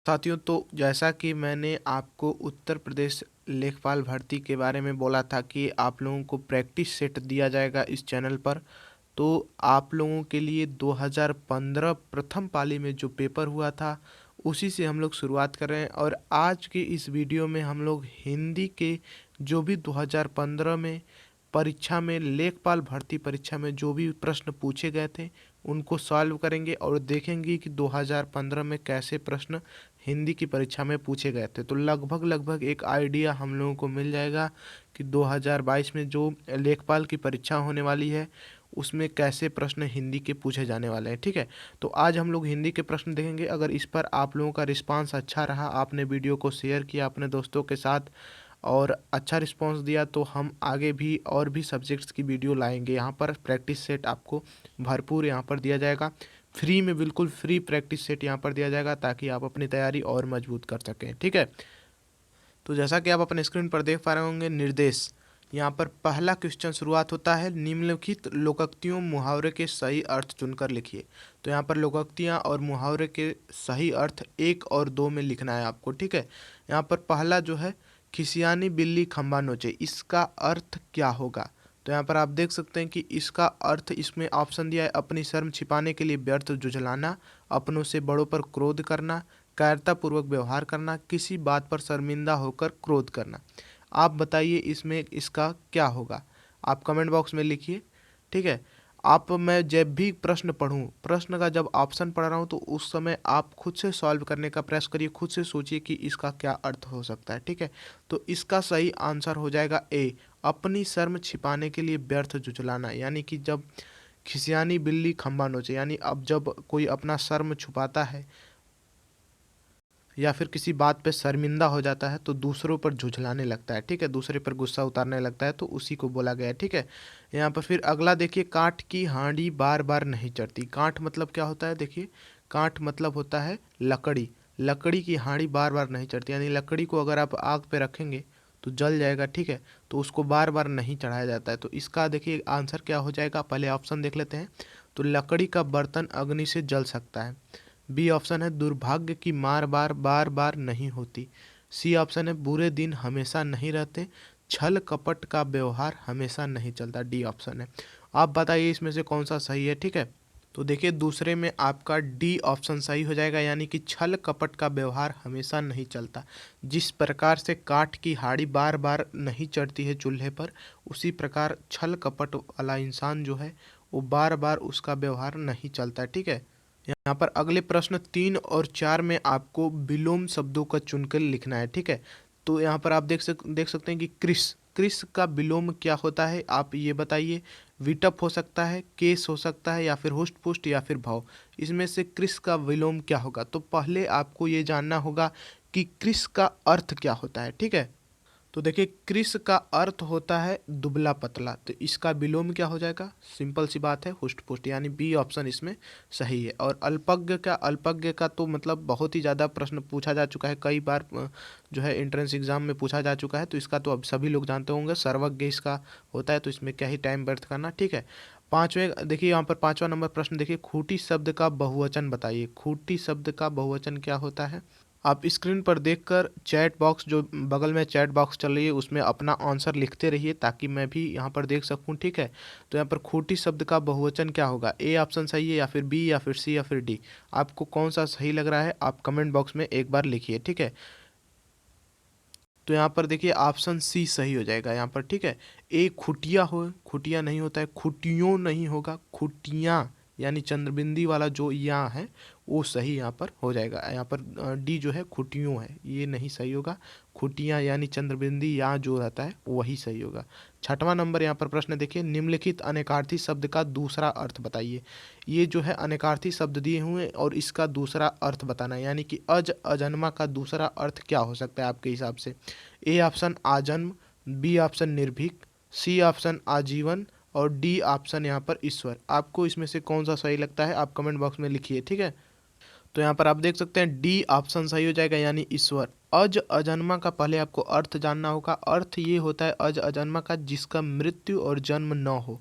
साथियों, तो जैसा कि मैंने आपको उत्तर प्रदेश लेखपाल भर्ती के बारे में बोला था कि आप लोगों को प्रैक्टिस सेट दिया जाएगा इस चैनल पर। तो आप लोगों के लिए 2015 प्रथम पाली में जो पेपर हुआ था उसी से हम लोग शुरुआत कर रहे हैं। और आज के इस वीडियो में हम लोग हिंदी के जो भी 2015 में परीक्षा में लेखपाल भर्ती परीक्षा में जो भी प्रश्न पूछे गए थे उनको सॉल्व करेंगे और देखेंगे कि 2015 में कैसे प्रश्न हिंदी की परीक्षा में पूछे गए थे। तो लगभग लगभग एक आइडिया हम लोगों को मिल जाएगा कि 2022 में जो लेखपाल की परीक्षा होने वाली है उसमें कैसे प्रश्न हिंदी के पूछे जाने वाले हैं। ठीक है, तो आज हम लोग हिंदी के प्रश्न देखेंगे। अगर इस पर आप लोगों का रिस्पांस अच्छा रहा, आपने वीडियो को शेयर किया अपने दोस्तों के साथ और अच्छा रिस्पांस दिया, तो हम आगे भी और भी सब्जेक्ट्स की वीडियो लाएंगे। यहाँ पर प्रैक्टिस सेट आपको भरपूर यहाँ पर दिया जाएगा, फ्री में, बिल्कुल फ्री प्रैक्टिस सेट यहाँ पर दिया जाएगा ताकि आप अपनी तैयारी और मजबूत कर सकें। ठीक है, तो जैसा कि आप अपने स्क्रीन पर देख पा रहे होंगे, निर्देश। यहाँ पर पहला क्वेश्चन शुरुआत होता है, निम्नलिखित लोकोक्तियों मुहावरे के सही अर्थ चुनकर लिखिए। तो यहाँ पर लोकोक्तियाँ और मुहावरे के सही अर्थ 1 और 2 में लिखना है आपको। ठीक है, यहाँ पर पहला जो है, खिसियानी बिल्ली खंबा नोचे, इसका अर्थ क्या होगा? तो यहाँ पर आप देख सकते हैं कि इसका अर्थ इसमें ऑप्शन दिया है, अपनी शर्म छिपाने के लिए व्यर्थ जुझलाना, अपनों से बड़ों पर क्रोध करना, कायरतापूर्वक व्यवहार करना, किसी बात पर शर्मिंदा होकर क्रोध करना। आप बताइए इसमें इसका क्या होगा? आप कमेंट बॉक्स में लिखिए। ठीक है, आप, मैं जब भी प्रश्न पढ़ूं, प्रश्न का जब ऑप्शन पढ़ रहा हूं तो उस समय आप खुद से सॉल्व करने का प्रयास करिए, खुद से सोचिए कि इसका क्या अर्थ हो सकता है। ठीक है, तो इसका सही आंसर हो जाएगा ए, अपनी शर्म छिपाने के लिए व्यर्थ जुझलाना। यानी कि जब खिसियानी बिल्ली खंबा नोचे, यानी अब जब कोई अपना शर्म छुपाता है या फिर किसी बात पे शर्मिंदा हो जाता है तो दूसरों पर झुझलाने लगता है। ठीक है, दूसरे पर गुस्सा उतारने लगता है, तो उसी को बोला गया है। ठीक है, यहाँ पर फिर अगला देखिए, काठ की हांडी बार बार नहीं चढ़ती। काठ मतलब क्या होता है? देखिए, काठ मतलब होता है लकड़ी। लकड़ी की हांडी बार बार नहीं चढ़ती, यानी लकड़ी को अगर आप आग पे रखेंगे तो जल जाएगा। ठीक है, तो उसको बार बार नहीं चढ़ाया जाता है। तो इसका देखिए आंसर क्या हो जाएगा, पहले ऑप्शन देख लेते हैं। तो लकड़ी का बर्तन अग्नि से जल सकता है। बी ऑप्शन है, दुर्भाग्य की मार बार बार बार नहीं होती। सी ऑप्शन है, बुरे दिन हमेशा नहीं रहते। छल कपट का व्यवहार हमेशा नहीं चलता। डी ऑप्शन है। आप बताइए इसमें से कौन सा सही है। ठीक है, तो देखिए दूसरे में आपका डी ऑप्शन सही हो जाएगा, यानी कि छल कपट का व्यवहार हमेशा नहीं चलता। जिस प्रकार से काठ की हाड़ी बार बार नहीं चढ़ती है चूल्हे पर, उसी प्रकार छल कपट वाला इंसान जो है वो बार बार उसका व्यवहार नहीं चलता है। ठीक है, यहाँ पर अगले प्रश्न 3 और 4 में आपको विलोम शब्दों का चुनकर लिखना है। ठीक है, तो यहाँ पर आप देख सकते हैं कि क्रिस, क्रिस का विलोम क्या होता है, आप ये बताइए। विटप हो सकता है, केस हो सकता है, या फिर हुष्ट पुष्ट, या फिर भाव। इसमें से क्रिस का विलोम क्या होगा? तो पहले आपको ये जानना होगा कि क्रिस का अर्थ क्या होता है। ठीक है, तो देखिए कृश का अर्थ होता है दुबला पतला, तो इसका विलोम क्या हो जाएगा? सिंपल सी बात है, हुष्ट पुष्ट, यानी बी ऑप्शन इसमें सही है। और अल्पज्ञ का, अल्पज्ञ का तो मतलब बहुत ही ज़्यादा प्रश्न पूछा जा चुका है, कई बार जो है एंट्रेंस एग्जाम में पूछा जा चुका है, तो इसका तो अब सभी लोग जानते होंगे, सर्वज्ञ इसका होता है, तो इसमें क्या ही टाइम व्यर्थ करना। ठीक है, पांचवें देखिए, यहाँ पर 5वां नंबर प्रश्न देखिए, खूंटी शब्द का बहुवचन बताइए। खूंटी शब्द का बहुवचन क्या होता है? आप स्क्रीन पर देखकर चैट बॉक्स, जो बगल में चैट बॉक्स चल रही है, उसमें अपना आंसर लिखते रहिए ताकि मैं भी यहाँ पर देख सकूँ। ठीक है, तो यहाँ पर खूंटी शब्द का बहुवचन क्या होगा? ए ऑप्शन सही है, या फिर बी, या फिर सी, या फिर डी? आपको कौन सा सही लग रहा है आप कमेंट बॉक्स में एक बार लिखिए। ठीक है, तो यहाँ पर देखिए ऑप्शन सी सही हो जाएगा यहाँ पर। ठीक है, ए खुटिया हो, खुटिया नहीं होता है, खुटियों नहीं होगा, खुटियाँ, यानी चंद्रबिंदी वाला जो यहाँ है वो सही यहाँ पर हो जाएगा। यहाँ पर डी जो है खुटियों है, ये नहीं सही होगा। खुटियाँ यानी चंद्रबिंदी यहाँ जो रहता है वही सही होगा। 6वां नंबर यहाँ पर प्रश्न देखिए, निम्नलिखित अनेकार्थी शब्द का दूसरा अर्थ बताइए। ये जो है अनेकार्थी शब्द दिए हुए हैं और इसका दूसरा अर्थ बताना है, यानी कि अज अजन्मा का दूसरा अर्थ क्या हो सकता है आपके हिसाब से? ए ऑप्शन आजन्म, बी ऑप्शन निर्भीक, सी ऑप्शन आजीवन, और डी ऑप्शन यहाँ पर ईश्वर। आपको इसमें से कौन सा सही लगता है आप कमेंट बॉक्स में लिखिए। ठीक है, तो यहाँ पर आप देख सकते हैं डी ऑप्शन सही हो जाएगा, यानी ईश्वर। अज अजन्मा का पहले आपको अर्थ जानना होगा। अर्थ ये होता है अज अजन्मा का, जिसका मृत्यु और जन्म न हो।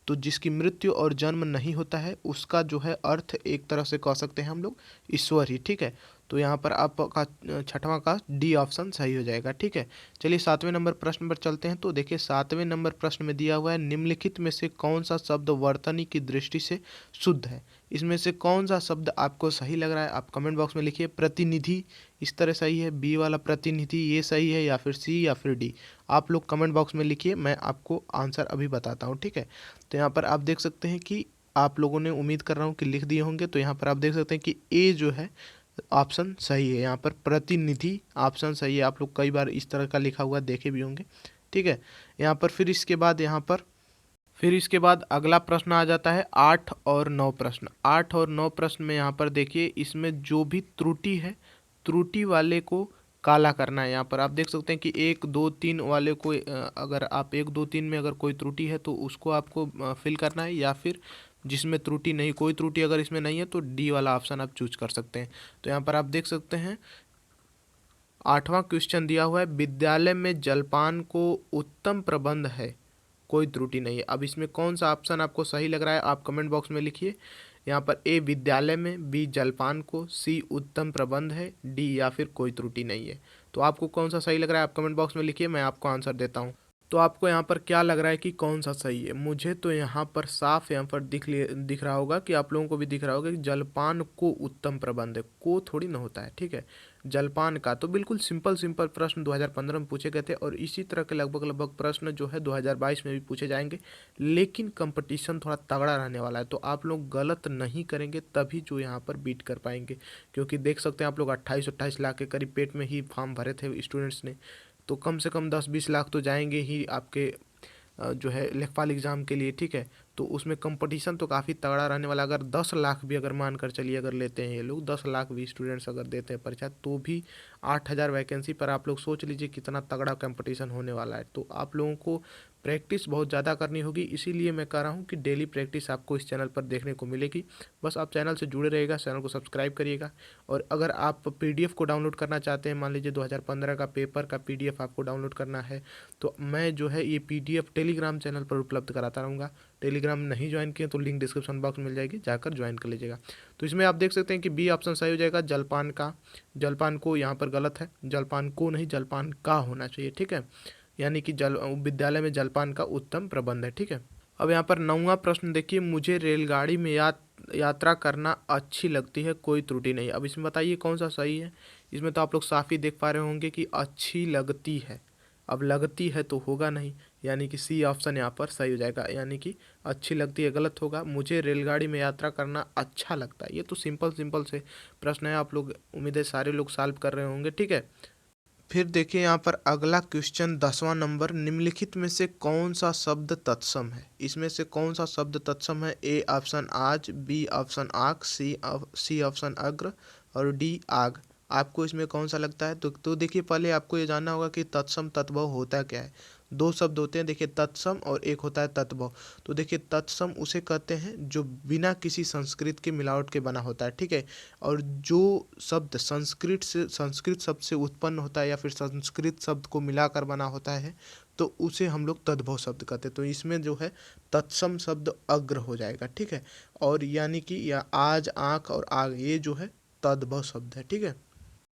तो जिसकी मृत्यु और जन्म नहीं होता है उसका जो है अर्थ एक तरह से कह सकते हैं हम लोग ईश्वर ही। ठीक है, तो यहाँ पर आपका छठवां का डी ऑप्शन सही हो जाएगा। ठीक है, चलिए 7वें नंबर प्रश्न पर चलते हैं। तो देखिए 7वें नंबर प्रश्न में दिया हुआ है, निम्नलिखित में से कौन सा शब्द वर्तनी की दृष्टि से शुद्ध है। इसमें से कौन सा शब्द आपको सही लग रहा है, आप कमेंट बॉक्स में लिखिए। प्रतिनिधि इस तरह सही है, बी वाला प्रतिनिधि ये सही है, या फिर सी या फिर डी। आप लोग कमेंट बॉक्स में लिखिए, मैं आपको आंसर अभी बताता हूँ। ठीक है, तो यहाँ पर आप देख सकते हैं कि आप लोगों ने, उम्मीद कर रहा हूँ कि लिख दिए होंगे। तो यहाँ पर आप देख सकते हैं कि ए जो है ऑप्शन सही है, यहाँ पर प्रतिनिधि ऑप्शन सही है। आप लोग कई बार इस तरह का लिखा हुआ देखे भी होंगे। ठीक है, यहाँ पर फिर इसके बाद अगला प्रश्न आ जाता है 8 और 9 प्रश्न। 8 और 9 प्रश्न में यहाँ पर देखिए, इसमें जो भी त्रुटि है, त्रुटि वाले को काला करना है। यहाँ पर आप देख सकते हैं कि 1 2 3 वाले को अगर आप 1 2 3 में अगर कोई त्रुटि है तो उसको आपको फिल करना है, या फिर जिसमें त्रुटि नहीं, कोई त्रुटि अगर इसमें नहीं है तो डी वाला ऑप्शन आप चूज कर सकते हैं। तो यहाँ पर आप देख सकते हैं 8वां क्वेश्चन दिया हुआ है, विद्यालय में जलपान को उत्तम प्रबंध है, कोई त्रुटि नहीं है। अब इसमें कौन सा ऑप्शन आपको सही लग रहा है, आप कमेंट बॉक्स में लिखिए। यहाँ पर ए विद्यालय में, बी जलपान को, सी उत्तम प्रबंध है, डी या फिर कोई त्रुटि नहीं है। तो आपको कौन सा सही लग रहा है, आप कमेंट बॉक्स में लिखिए, मैं आपको आंसर देता हूँ। तो आपको यहाँ पर क्या लग रहा है कि कौन सा सही है। मुझे तो यहाँ पर साफ यहाँ पर दिख रहा होगा, कि आप लोगों को भी दिख रहा होगा कि जलपान को उत्तम प्रबंध है, को थोड़ी ना होता है। ठीक है, जलपान का तो बिल्कुल सिंपल सिंपल प्रश्न 2015 में पूछे गए थे, और इसी तरह के लगभग लगभग प्रश्न जो है 2022 में भी पूछे जाएंगे। लेकिन कंपटीशन थोड़ा तगड़ा रहने वाला है, तो आप लोग गलत नहीं करेंगे तभी जो यहाँ पर बीट कर पाएंगे। क्योंकि देख सकते हैं आप लोग 28-28 लाख के करीब पेट में ही फॉर्म भरे थे स्टूडेंट्स ने, तो कम से कम 10-20 लाख तो जाएंगे ही आपके जो है लेखपाल एग्ज़ाम के लिए। ठीक है, तो उसमें कंपटीशन तो काफ़ी तगड़ा रहने वाला। अगर 10 लाख भी अगर मान कर चलिए, अगर लेते हैं ये लोग 10 लाख भी स्टूडेंट्स अगर देते हैं परीक्षा, तो भी 8,000 वैकेंसी पर आप लोग सोच लीजिए कितना तगड़ा कंपटीशन होने वाला है। तो आप लोगों को प्रैक्टिस बहुत ज़्यादा करनी होगी, इसीलिए मैं कह रहा हूँ कि डेली प्रैक्टिस आपको इस चैनल पर देखने को मिलेगी। बस आप चैनल से जुड़े रहिएगा, चैनल को सब्सक्राइब करिएगा। और अगर आप पीडीएफ को डाउनलोड करना चाहते हैं, मान लीजिए 2015 का पेपर का पीडीएफ आपको डाउनलोड करना है, तो मैं जो है ये पीडीएफ टेलीग्राम चैनल पर उपलब्ध कराता रहूँगा। टेलीग्राम नहीं ज्वाइन किए तो लिंक डिस्क्रिप्शन बॉक्स में मिल जाएगी, जाकर ज्वाइन कर लीजिएगा। तो इसमें आप देख सकते हैं कि बी ऑप्शन सही हो जाएगा, जलपान का। जलपान को यहाँ पर गलत है, जलपान को नहीं, जलपान का होना चाहिए। ठीक है, यानी कि विद्यालय में जलपान का उत्तम प्रबंध है। ठीक है, अब यहाँ पर 9वां प्रश्न देखिए, मुझे रेलगाड़ी में यात्रा करना अच्छी लगती है, कोई त्रुटि नहीं। अब इसमें बताइए कौन सा सही है। इसमें तो आप लोग साफ ही देख पा रहे होंगे कि अच्छी लगती है, अब लगती है तो होगा नहीं, यानी कि सी ऑप्शन यहाँ पर सही हो जाएगा। यानी कि अच्छी लगती है गलत होगा, मुझे रेलगाड़ी में यात्रा करना अच्छा लगता है। ये तो सिंपल सिंपल से प्रश्न है, आप लोग उम्मीद है सारे लोग सॉल्व कर रहे होंगे। ठीक है, फिर देखिए यहाँ पर अगला क्वेश्चन 10वां नंबर, निम्नलिखित में से कौन सा शब्द तत्सम है। इसमें से कौन सा शब्द तत्सम है। ए ऑप्शन आज, बी ऑप्शन आँख, सी ऑप्शन अग्र, और डी आग। आपको इसमें कौन सा लगता है। तो देखिए पहले आपको ये जानना होगा कि तत्सम तद्भव होता क्या है। दो शब्द होते हैं, देखिए तत्सम और एक होता है तद्भव। तो देखिए तत्सम उसे कहते हैं जो बिना किसी संस्कृत के मिलावट के बना होता है। ठीक है, और जो शब्द संस्कृत शब्द से उत्पन्न होता है, या फिर संस्कृत शब्द को मिलाकर बना होता है, तो उसे हम लोग तद्भव शब्द कहते हैं। तो इसमें जो है तत्सम शब्द अग्र हो जाएगा। ठीक है, और यानी कि या आज, आँख और आग, ये जो है तद्भव शब्द है। ठीक है,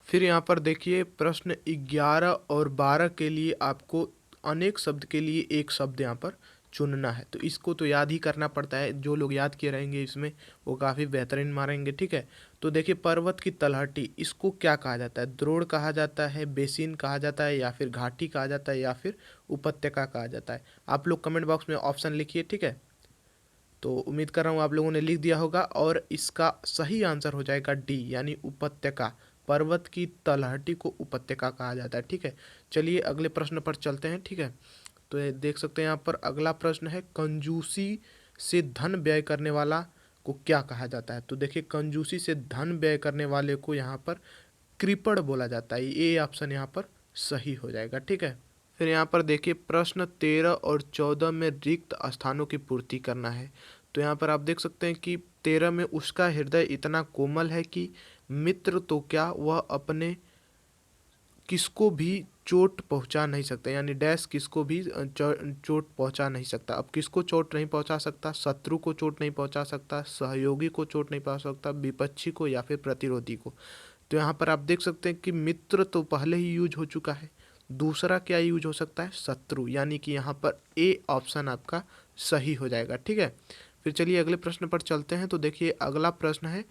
फिर यहाँ पर देखिए प्रश्न 11 और 12 के लिए आपको अनेक शब्द के लिए एक शब्द यहाँ पर चुनना है। तो इसको तो याद ही करना पड़ता है, जो लोग याद किए रहेंगे इसमें वो काफ़ी बेहतरीन मारेंगे। ठीक है, तो देखिए पर्वत की तलहटी, इसको क्या कहा जाता है। द्रोण कहा जाता है, बेसिन कहा जाता है, या फिर घाटी कहा जाता है, या फिर उपत्यका कहा जाता है। आप लोग कमेंट बॉक्स में ऑप्शन लिखिए। ठीक है, तो उम्मीद कर रहा हूँ आप लोगों ने लिख दिया होगा, और इसका सही आंसर हो जाएगा डी, यानी उपत्यका। पर्वत की तलहटी को उपत्यका कहा जाता है। ठीक है, चलिए अगले प्रश्न पर चलते हैं। ठीक है, तो ये देख सकते हैं यहाँ पर अगला प्रश्न है, कंजूसी से धन व्यय करने वाला को क्या कहा जाता है। तो देखिए कंजूसी से धन व्यय करने वाले को यहाँ पर कृपण बोला जाता है। ये ऑप्शन यहाँ पर सही हो जाएगा। ठीक है, फिर यहाँ पर देखिए प्रश्न 13 और 14 में रिक्त स्थानों की पूर्ति करना है। तो यहाँ पर आप देख सकते हैं कि 13 में, उसका हृदय इतना कोमल है कि मित्र तो क्या वह अपने किसको भी चोट पहुंचा नहीं सकता, यानी डैश किसको भी चोट पहुंचा नहीं सकता। अब किसको चोट नहीं पहुंचा सकता, शत्रु को चोट नहीं पहुंचा सकता, सहयोगी को चोट नहीं पहुंचा सकता, विपक्षी को, या फिर प्रतिरोधी को। तो यहाँ पर आप देख सकते हैं कि मित्र तो पहले ही यूज हो चुका है, दूसरा क्या यूज हो सकता है, शत्रु, यानी कि यहाँ पर ए ऑप्शन आपका सही हो जाएगा। ठीक है, फिर चलिए अगले प्रश्न पर चलते हैं। तो देखिए अगला प्रश्न है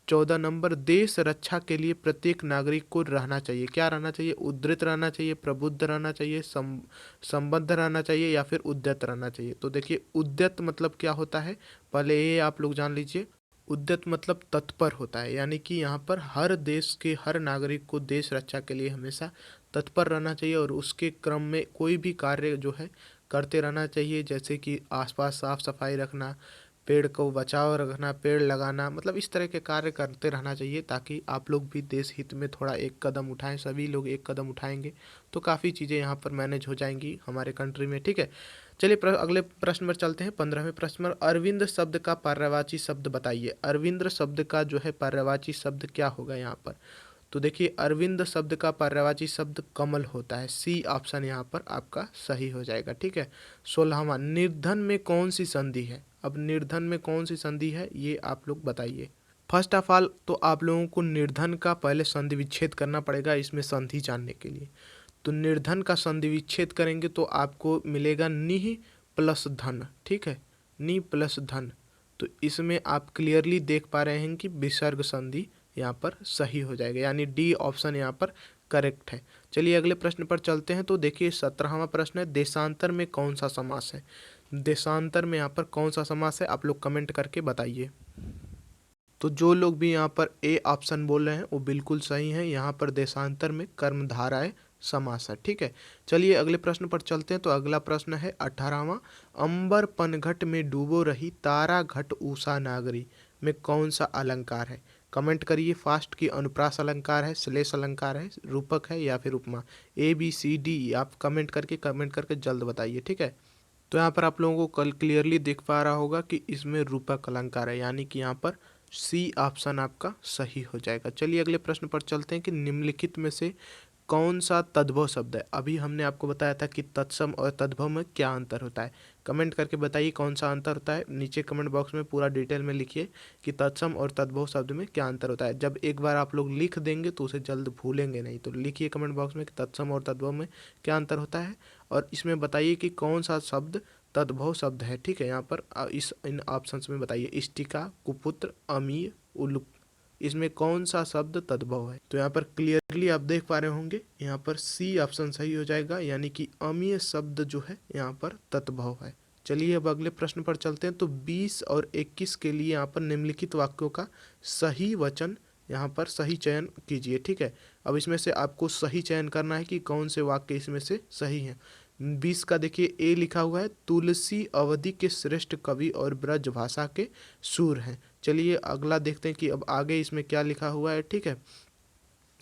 14 नंबर, देश रक्षा के लिए प्रत्येक नागरिक को रहना चाहिए, क्या रहना चाहिए, उद्धृत रहना चाहिए, प्रबुद्ध रहना चाहिए, संबद्ध रहना चाहिए, या फिर उद्यत रहना चाहिए। तो देखिए उद्यत मतलब क्या होता है, पहले ये आप लोग जान लीजिए। उद्यत मतलब तत्पर होता है, यानी कि यहाँ पर हर देश के हर नागरिक को देश रक्षा के लिए हमेशा तत्पर रहना चाहिए और उसके क्रम में कोई भी कार्य जो है करते रहना चाहिए, जैसे कि आसपास साफ सफाई रखना, पेड़ को बचाव रखना, पेड़ लगाना, मतलब इस तरह के कार्य करते रहना चाहिए, ताकि आप लोग भी देश हित में थोड़ा एक कदम उठाएं, सभी लोग एक कदम उठाएंगे तो काफ़ी चीज़ें यहाँ पर मैनेज हो जाएंगी हमारे कंट्री में। ठीक है, चलिए अगले प्रश्न पर चलते हैं। 15वें प्रश्न पर, अरविंद शब्द का पर्यायवाची शब्द बताइए। अरविंद शब्द का जो है पर्यायवाची शब्द क्या होगा यहाँ पर। तो देखिए अरविंद शब्द का पर्यायवाची शब्द कमल होता है, सी ऑप्शन यहाँ पर आपका सही हो जाएगा। ठीक है, 16वां, निर्धन में कौन सी संधि है। अब निर्धन में कौन सी संधि है ये आप लोग बताइए। फर्स्ट ऑफ ऑल तो आप लोगों को निर्धन का पहले संधि विच्छेद करना पड़ेगा इसमें संधि जानने के लिए। तो निर्धन का संधि विच्छेद करेंगे तो आपको मिलेगा निह प्लस धन। ठीक है, नि प्लस धन। तो इसमें आप क्लियरली देख पा रहे हैं कि विसर्ग संधि यहाँ पर सही हो जाएगा, यानी डी ऑप्शन यहाँ पर करेक्ट है। चलिए अगले प्रश्न पर चलते हैं। तो देखिए 17वां प्रश्न है, देशांतर में कौन सा समास है। देशांतर में यहाँ पर कौन सा समास है आप लोग कमेंट करके बताइए। तो जो लोग भी यहाँ पर ए ऑप्शन बोल रहे हैं वो बिल्कुल सही है, यहाँ पर देशांतर में कर्मधारय समास है। ठीक है, चलिए अगले प्रश्न पर चलते हैं। तो अगला प्रश्न है 18वां, अंबर पनघट में डूबो रही तारा घट उषा नागरी में कौन सा अलंकार है। कमेंट करिए फास्ट की अनुप्रास अलंकार है, श्लेष अलंकार है, रूपक है, या फिर उपमा। ABCD आप कमेंट करके जल्द बताइए। ठीक है, तो यहाँ पर आप लोगों को कल क्लियरली दिख पा रहा होगा कि इसमें रूपक अलंकार है, यानी कि यहाँ पर सी ऑप्शन आपका सही हो जाएगा। चलिए अगले प्रश्न पर चलते हैं कि निम्नलिखित में से कौन सा तद्भव शब्द है। अभी हमने आपको बताया था कि तत्सम और तद्भव में क्या अंतर होता है। कमेंट करके बताइए कौन सा अंतर होता है, नीचे कमेंट बॉक्स में पूरा डिटेल में लिखिए कि तत्सम और तद्भव शब्द में क्या अंतर होता है। जब एक बार आप लोग लिख देंगे तो उसे जल्द भूलेंगे नहीं, तो लिखिए कमेंट बॉक्स में कि तत्सम और तद्भव में क्या अंतर होता है, और इसमें बताइए कि कौन सा शब्द तद्भव शब्द है। ठीक है, यहाँ पर इन ऑप्शंस में बताइए, इष्टिका, कुपुत्र, अमीय, उल्लूक, इसमें कौन सा शब्द तद्भव है। तो यहाँ पर क्लियरली आप देख पा रहे होंगे, यहाँ पर सी ऑप्शन सही हो जाएगा, यानी कि अमीय शब्द जो है यहाँ पर तद्भव है। चलिए अब अगले प्रश्न पर चलते हैं। तो 20 और 21 के लिए यहाँ पर निम्नलिखित वाक्यों का सही वचन यहाँ पर सही चयन कीजिए। ठीक है, अब इसमें से आपको सही चयन करना है कि कौन से वाक्य इसमें से सही हैं। 20 का देखिए ए लिखा हुआ है, तुलसी अवधि के श्रेष्ठ कवि और ब्रज भाषा के सूर हैं। चलिए अगला देखते हैं कि अब आगे इसमें क्या लिखा हुआ है। ठीक है,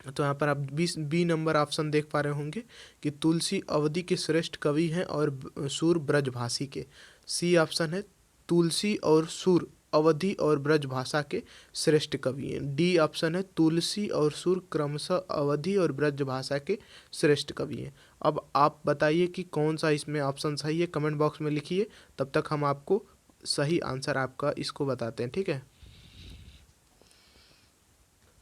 तो यहाँ पर आप 20 बी नंबर ऑप्शन देख पा रहे होंगे कि तुलसी अवधि के श्रेष्ठ कवि हैं और सूर ब्रजभाषी के। सी ऑप्शन है, तुलसी और सूर अवधि और ब्रज भाषा के श्रेष्ठ कवि हैं। डी ऑप्शन है, तुलसी और सूर क्रमशः अवधि और ब्रज भाषा के श्रेष्ठ कवि हैं। अब आप बताइए कि कौन सा इसमें ऑप्शन सही है, कमेंट बॉक्स में लिखिए, तब तक हम आपको सही आंसर आपका इसको बताते हैं। ठीक है,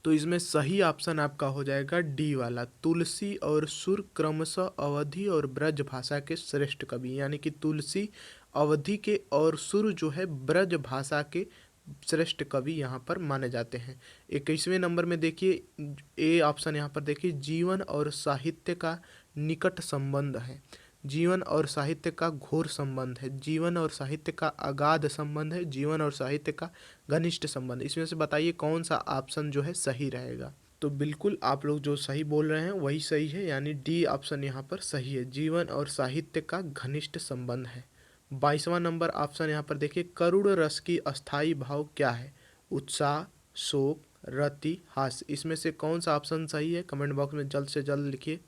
तो इसमें सही ऑप्शन आपका हो जाएगा डी वाला, तुलसी और सुर क्रमशः अवधि और ब्रज भाषा के श्रेष्ठ कवि, यानी कि तुलसी अवधि के और सुर जो है ब्रज भाषा के श्रेष्ठ कवि यहाँ पर माने जाते हैं। 21वें नंबर में देखिए ए ऑप्शन यहाँ पर देखिए, जीवन और साहित्य का निकट संबंध है। जीवन और साहित्य का घोर संबंध है, जीवन और साहित्य का अगाध संबंध है, जीवन और साहित्य का घनिष्ठ संबंध। इसमें से बताइए कौन सा ऑप्शन जो है सही रहेगा। तो बिल्कुल आप लोग जो सही बोल रहे हैं वही सही है, यानी डी ऑप्शन यहाँ पर सही है, जीवन और साहित्य का घनिष्ठ संबंध है। 22वां नंबर ऑप्शन यहाँ पर देखिए, करुण रस की अस्थाई भाव क्या है। उत्साह, शोक, रति, हास्य, इसमें से कौन सा ऑप्शन सही है, कमेंट बॉक्स में जल्द से जल्द लिखिए।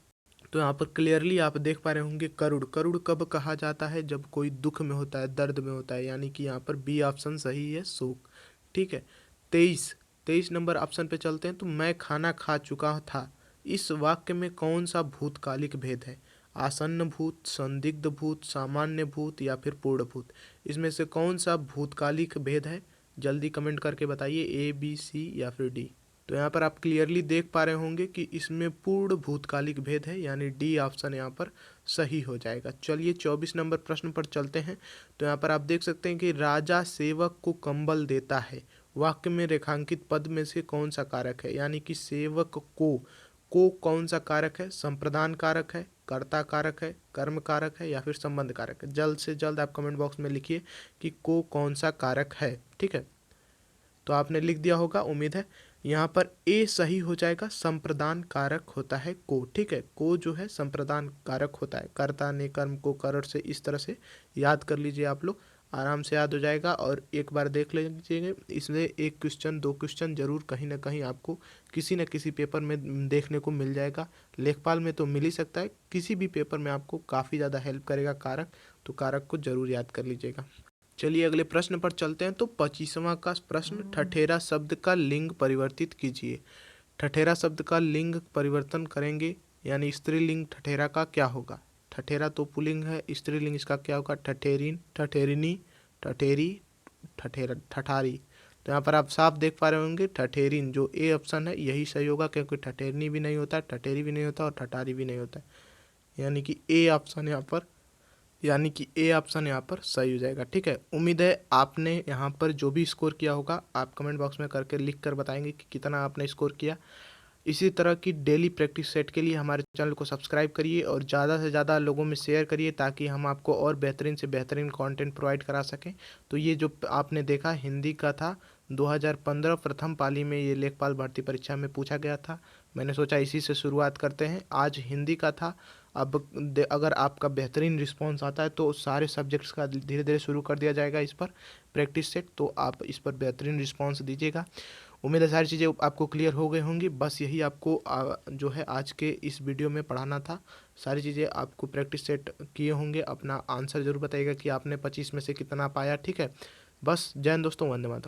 तो यहाँ पर क्लियरली आप देख पा रहे होंगे, करुण, करुण कब कहा जाता है, जब कोई दुख में होता है, दर्द में होता है, यानी कि यहाँ पर बी ऑप्शन सही है, शोक। ठीक है, 23 नंबर ऑप्शन पे चलते हैं। तो मैं खाना खा चुका था, इस वाक्य में कौन सा भूतकालिक भेद है। आसन्न भूत, संदिग्ध भूत, सामान्य भूत, या फिर पूर्ण भूत, इसमें से कौन सा भूतकालिक भेद है, जल्दी कमेंट करके बताइए, A B C या फिर डी। तो यहाँ पर आप क्लियरली देख पा रहे होंगे कि इसमें पूर्ण भूतकालिक भेद है, यानी डी ऑप्शन यहाँ पर सही हो जाएगा। चलिए 24 नंबर प्रश्न पर चलते हैं। तो यहाँ पर आप देख सकते हैं कि राजा सेवक को कंबल देता है, वाक्य में रेखांकित पद में से कौन सा कारक है। यानी कि सेवक को कौन सा कारक है, संप्रदान कारक है, कर्ता कारक है, कर्म कारक है, या फिर संबंध कारक है। जल्द से जल्द आप कमेंट बॉक्स में लिखिए कि को कौन सा कारक है। ठीक है, तो आपने लिख दिया होगा, उम्मीद है। यहाँ पर ए सही हो जाएगा, संप्रदान कारक होता है को। ठीक है, को जो है संप्रदान कारक होता है, कर्ता ने कर्म को करण से, इस तरह से याद कर लीजिए आप लोग, आराम से याद हो जाएगा। और एक बार देख लीजिएगा, इसमें एक क्वेश्चन 2 क्वेश्चन जरूर कहीं ना कहीं आपको किसी न किसी पेपर में देखने को मिल जाएगा। लेखपाल में तो मिल ही सकता है, किसी भी पेपर में आपको काफ़ी ज़्यादा हेल्प करेगा कारक, तो कारक को जरूर याद कर लीजिएगा। चलिए अगले प्रश्न पर चलते हैं। तो 25वां का प्रश्न, ठठेरा शब्द का लिंग परिवर्तित कीजिए। ठठेरा शब्द का लिंग परिवर्तन करेंगे, यानी स्त्रीलिंग ठठेरा का क्या होगा। ठठेरा तो पुल्लिंग है, स्त्रीलिंग इसका क्या होगा, ठठेरिन, ठठेरिनी, ठठेरी, ठठेरा, ठठारी। तो यहाँ पर आप साफ देख पा रहे होंगे, ठठेरिन जो ए ऑप्शन है यही सही होगा, क्योंकि ठठेरनी भी नहीं होता, ठठेरी भी नहीं होता और ठठारी भी नहीं होता, यानी कि ए ऑप्शन यहाँ पर, यानी कि ए ऑप्शन यहाँ पर सही हो जाएगा। ठीक है, उम्मीद है आपने यहाँ पर जो भी स्कोर किया होगा आप कमेंट बॉक्स में करके लिख कर बताएंगे कि कितना आपने स्कोर किया। इसी तरह की डेली प्रैक्टिस सेट के लिए हमारे चैनल को सब्सक्राइब करिए और ज़्यादा से ज़्यादा लोगों में शेयर करिए, ताकि हम आपको और बेहतरीन से बेहतरीन कंटेंट प्रोवाइड करा सकें। तो ये जो आपने देखा हिंदी का था, 2015 प्रथम पाली में ये लेखपाल भर्ती परीक्षा में पूछा गया था। मैंने सोचा इसी से शुरुआत करते हैं, आज हिंदी का था। अब अगर आपका बेहतरीन रिस्पॉन्स आता है तो सारे सब्जेक्ट्स का धीरे धीरे शुरू कर दिया जाएगा इस पर प्रैक्टिस सेट, तो आप इस पर बेहतरीन रिस्पॉन्स दीजिएगा। उम्मीद है सारी चीज़ें आपको क्लियर हो गई होंगी। बस यही आपको जो है आज के इस वीडियो में पढ़ाना था। सारी चीज़ें आपको प्रैक्टिस सेट किए होंगे। अपना आंसर जरूर बताइएगा कि आपने 25 में से कितना पाया। ठीक है, बस जय हिंद दोस्तों, वंदे मातरम।